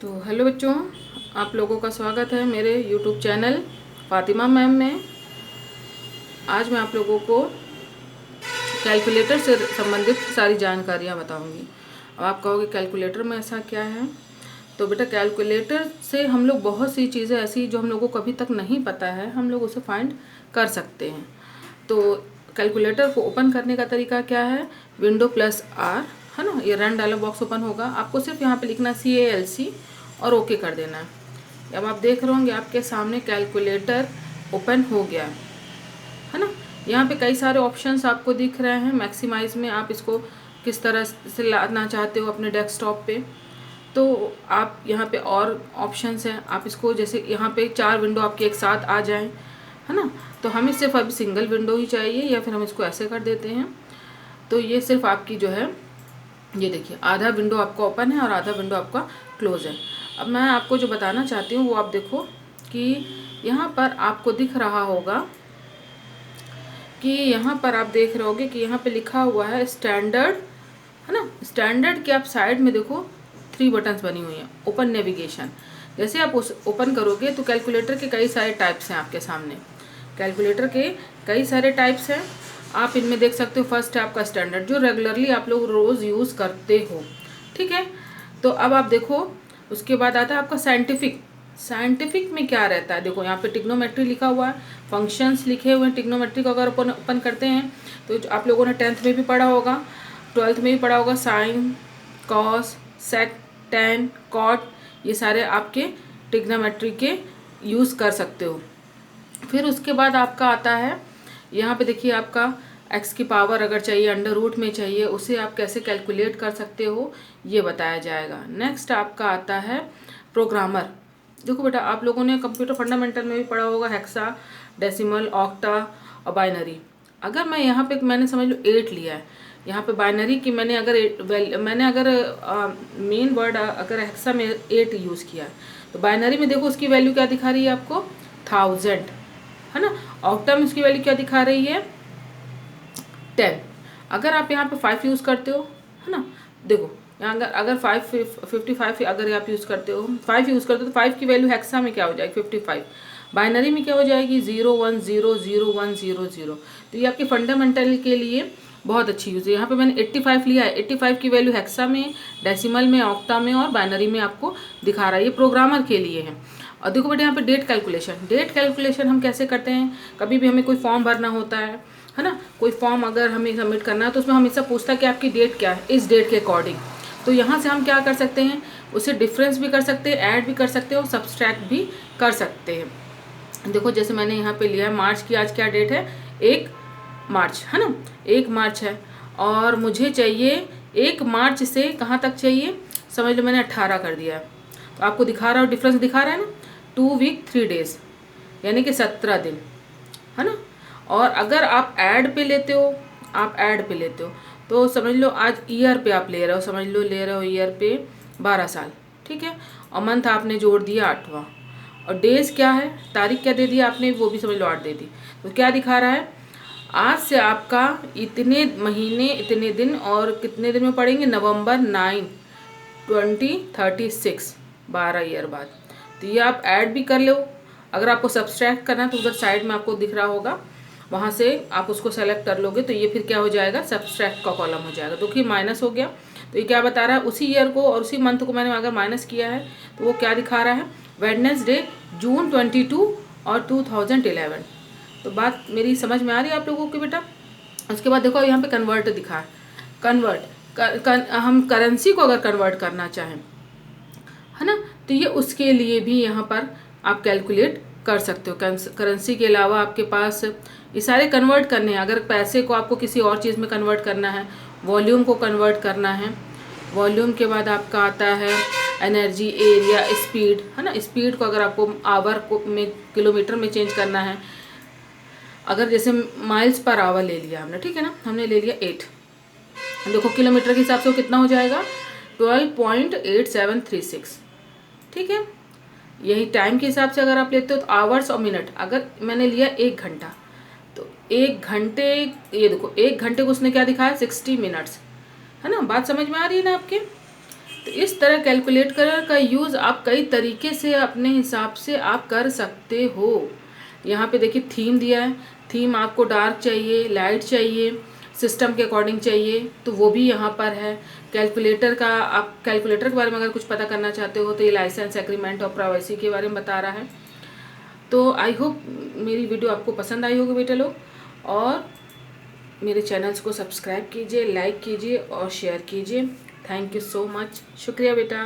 तो हेलो बच्चों, आप लोगों का स्वागत है मेरे यूट्यूब चैनल फातिमा मैम में। आज मैं आप लोगों को कैलकुलेटर से संबंधित सारी जानकारियाँ बताऊंगी। अब आप कहोगे कैलकुलेटर में ऐसा क्या है? तो बेटा कैलकुलेटर से हम लोग बहुत सी चीज़ें ऐसी जो हम लोगों को अभी तक नहीं पता है, हम लोग उसे फाइंड कर सकते हैं। तो कैलकुलेटर को ओपन करने का तरीका क्या है? विंडो प्लस आर, है ना, ये रन डायलॉग बॉक्स ओपन होगा। आपको सिर्फ यहाँ पे लिखना CALC और ओके कर देना है। अब आप देख रहे होंगे आपके सामने कैलकुलेटर ओपन हो गया है ना। यहाँ पे कई सारे ऑप्शंस आपको दिख रहे हैं। मैक्सिमाइज में आप इसको किस तरह से लाना चाहते हो अपने डेस्कटॉप पे, तो आप यहाँ पे और ऑप्शंस हैं। आप इसको जैसे यहाँ पे 4 विंडो आपके एक साथ आ जाएं, है ना, तो हमें सिर्फ अभी सिंगल विंडो ही चाहिए, या फिर हम इसको ऐसे कर देते हैं। तो ये सिर्फ आपकी जो है, ये देखिए आधा विंडो आपका ओपन है और आधा विंडो आपका क्लोज है। अब मैं आपको जो बताना चाहती हूँ वो आप देखो कि यहाँ पर आपको दिख रहा होगा कि यहाँ पर आप देख रहे होगे कि यहाँ पे लिखा हुआ है स्टैंडर्ड, है ना। स्टैंडर्ड के आप साइड में देखो 3 बटन्स बनी हुई हैं। ओपन नेविगेशन, जैसे आप उस ओपन करोगे तो कैलकुलेटर के कई सारे टाइप्स हैं आपके सामने। कैलकुलेटर के कई सारे टाइप्स हैं, आप इनमें देख सकते हो। फर्स्ट है आपका स्टैंडर्ड, जो रेगुलरली आप लोग रोज़ यूज़ करते हो, ठीक है। तो अब आप देखो, उसके बाद आता है आपका साइंटिफिक। साइंटिफिक में क्या रहता है? देखो यहाँ पे टिग्नोमेट्री लिखा हुआ है, फंक्शंस लिखे हुए हैं। टिग्नोमेट्री को अगर ओपन करते हैं तो आप लोगों ने 10th में भी पढ़ा होगा, 12th में भी पढ़ा होगा। साइन, कॉस, सेक, टेन, कॉट, ये सारे आपके टिग्नोमेट्री के यूज़ कर सकते हो। फिर उसके बाद आपका आता है यहाँ पे देखिए, आपका x की पावर अगर चाहिए, अंडर रूट में चाहिए, उसे आप कैसे कैलकुलेट कर सकते हो ये बताया जाएगा। नेक्स्ट आपका आता है प्रोग्रामर। देखो बेटा, आप लोगों ने कंप्यूटर फंडामेंटल में भी पढ़ा होगा हेक्सा, डेसिमल, ऑक्टा और बाइनरी। अगर मैं यहाँ पे मैंने समझ लो 8 लिया है, यहाँ पे बाइनरी की मैंने अगर मेन वर्ड अगर हेक्सा में 8 यूज़ किया है, तो बाइनरी में देखो उसकी वैल्यू क्या दिखा रही है आपको? 1000, है ना। ऑक्टा में उसकी वैल्यू क्या दिखा रही है? 10। अगर आप यहाँ पे 5 यूज़ करते हो, है ना, देखो यहाँ अगर 55 अगर आप यूज़ करते हो, 5 यूज़ करते हो, तो 5 की वैल्यू हेक्सा में क्या हो जाएगी? 55। बाइनरी में क्या हो जाएगी? 0100100। तो ये आपके फंडामेंटल के लिए बहुत अच्छी यूज़ है। यहाँ पे मैंने 85 लिया है, 85 की वैल्यू हेक्सा में, डेसिमल में, ऑक्टा में और बाइनरी में आपको दिखा रहा है। ये प्रोग्रामर के लिए है। और देखो बेटे यहाँ पे डेट कैलकुलेशन। डेट कैलकुलेशन हम कैसे करते हैं? कभी भी हमें कोई फॉर्म भरना होता है ना, कोई फॉर्म अगर हमें सबमिट करना है तो उसमें हमेशा पूछता है कि आपकी डेट क्या है, इस डेट के अकॉर्डिंग। तो यहाँ से हम क्या कर सकते हैं? उसे डिफरेंस भी कर सकते हैं, ऐड भी कर सकते हैं और सब्सट्रैक्ट भी कर सकते हैं। देखो जैसे मैंने यहाँ पे लिया है मार्च की, आज क्या डेट है? 1 मार्च, है ना, 1 मार्च है। और मुझे चाहिए 1 मार्च से कहाँ तक चाहिए? समझ लो मैंने 18 कर दिया है। तो आपको दिखा रहा है, डिफरेंस दिखा रहा है ना, 2 वीक 3 डेज, यानी कि 17 दिन, है ना। और अगर आप ऐड पे लेते हो, तो समझ लो आज ईयर पे आप ले रहे हो, ले रहे हो ईयर पे 12 साल, ठीक है। और मंथ आपने जोड़ दिया 8वां, और डेज क्या है, तारीख क्या दे दिया आपने, वो भी समझ लो 8 दे दी। तो क्या दिखा रहा है? आज से आपका इतने महीने, इतने दिन, और कितने दिन में पड़ेंगे? नवंबर 9, 2036, 12 ईयर बाद। तो ये आप ऐड भी कर लो। अगर आपको सब्सट्रैक्ट करना है तो उधर साइड में आपको दिख रहा होगा, वहाँ से आप उसको सेलेक्ट कर लोगे तो ये फिर क्या हो जाएगा? सब्सट्रैक्ट का कॉलम हो जाएगा। तो कि माइनस हो गया, तो ये क्या बता रहा है? उसी ईयर को और उसी मंथ को मैंने अगर माइनस किया है तो वो क्या दिखा रहा है? वेडनेसडे, जून 22 और 2011। तो बात मेरी समझ में आ रही है आप लोगों की बेटा? उसके बाद देखो यहाँ पे कन्वर्ट दिखा है। कन्वर्ट हम करेंसी को अगर कन्वर्ट करना चाहें, है ना, तो ये उसके लिए भी यहाँ पर आप कैलकुलेट कर सकते हो। करेंसी के अलावा आपके पास ये सारे कन्वर्ट करने हैं। अगर पैसे को आपको किसी और चीज़ में कन्वर्ट करना है, वॉल्यूम को कन्वर्ट करना है, वॉल्यूम के बाद आपका आता है एनर्जी, एरिया, स्पीड, है ना। स्पीड को अगर आपको आवर को में, किलोमीटर में चेंज करना है, अगर जैसे माइल्स पर आवर ले लिया हमने, ठीक है ना, हमने ले लिया 8, देखो किलोमीटर के हिसाब से वो कितना हो जाएगा? 12.8736, ठीक है। यही टाइम के हिसाब से अगर आप लेते हो तो आवर्स और मिनट, अगर मैंने लिया 1 घंटा, तो 1 घंटे, ये देखो 1 घंटे को उसने क्या दिखाया? 60 मिनट्स, है ना। बात समझ में आ रही है ना आपके? तो इस तरह कैलकुलेटर का यूज़ आप कई तरीके से अपने हिसाब से आप कर सकते हो। यहाँ पे देखिए थीम दिया है, थीम आपको डार्क चाहिए, लाइट चाहिए, सिस्टम के अकॉर्डिंग चाहिए, तो वो भी यहाँ पर है। कैलकुलेटर का, आप कैलकुलेटर के बारे में अगर कुछ पता करना चाहते हो तो ये लाइसेंस एग्रीमेंट और प्राइवेसी के बारे में बता रहा है। तो आई होप मेरी वीडियो आपको पसंद आई होगी बेटा लोग, और मेरे चैनल्स को सब्सक्राइब कीजिए, लाइक कीजिए और शेयर कीजिए। थैंक यू सो मच, शुक्रिया बेटा।